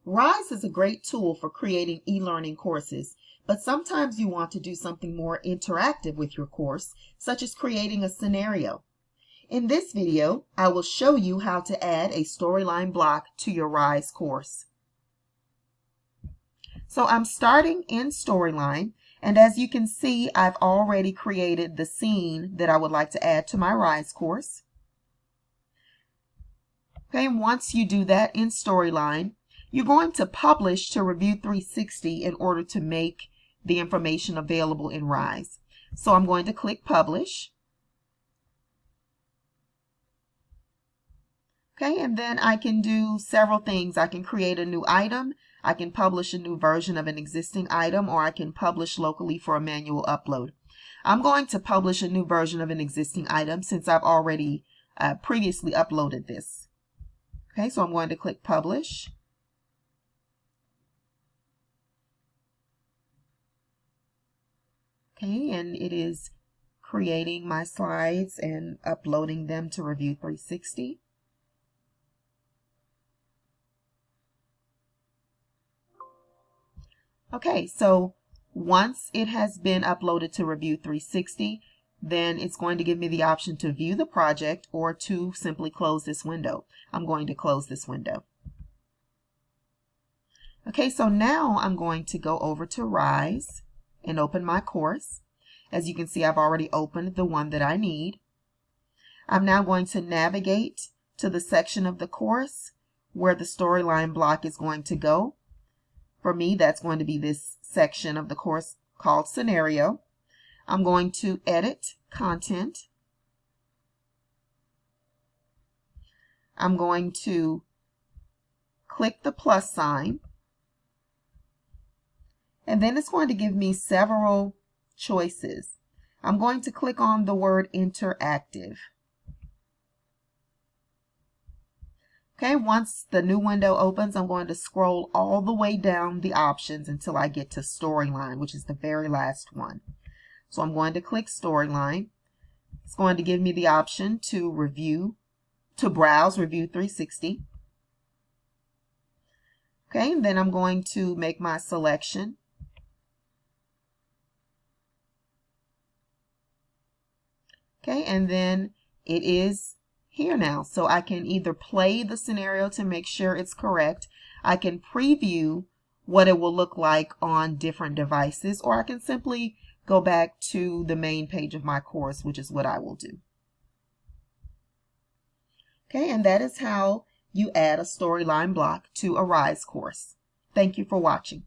Rise is a great tool for creating e-learning courses, but sometimes you want to do something more interactive with your course, such as creating a scenario. In this video, I will show you how to add a storyline block to your Rise course. So I'm starting in Storyline, and as you can see, I've already created the scene that I would like to add to my Rise course. Okay, once you do that in Storyline, you're going to publish to Review 360 in order to make the information available in Rise. So I'm going to click Publish. Okay, and then I can do several things. I can create a new item, I can publish a new version of an existing item, or I can publish locally for a manual upload. I'm going to publish a new version of an existing item since I've already previously uploaded this. Okay, so I'm going to click Publish. Okay, and it is creating my slides and uploading them to Review 360. Okay, so once it has been uploaded to Review 360, then it's going to give me the option to view the project or to simply close this window. I'm going to close this window. Okay, so now I'm going to go over to Rise and open my course. As you can see, I've already opened the one that I need. I'm now going to navigate to the section of the course where the storyline block is going to go. For me, that's going to be this section of the course called Scenario. I'm going to edit content. I'm going to click the plus sign. And then it's going to give me several choices. I'm going to click on the word interactive. Okay, once the new window opens, I'm going to scroll all the way down the options until I get to Storyline, which is the very last one. So I'm going to click Storyline. It's going to give me the option to browse Review 360. Okay, and then I'm going to make my selection. Okay, and then it is here now. So I can either play the scenario to make sure it's correct. I can preview what it will look like on different devices, or I can simply go back to the main page of my course, which is what I will do. Okay, and that is how you add a storyline block to a Rise course. Thank you for watching.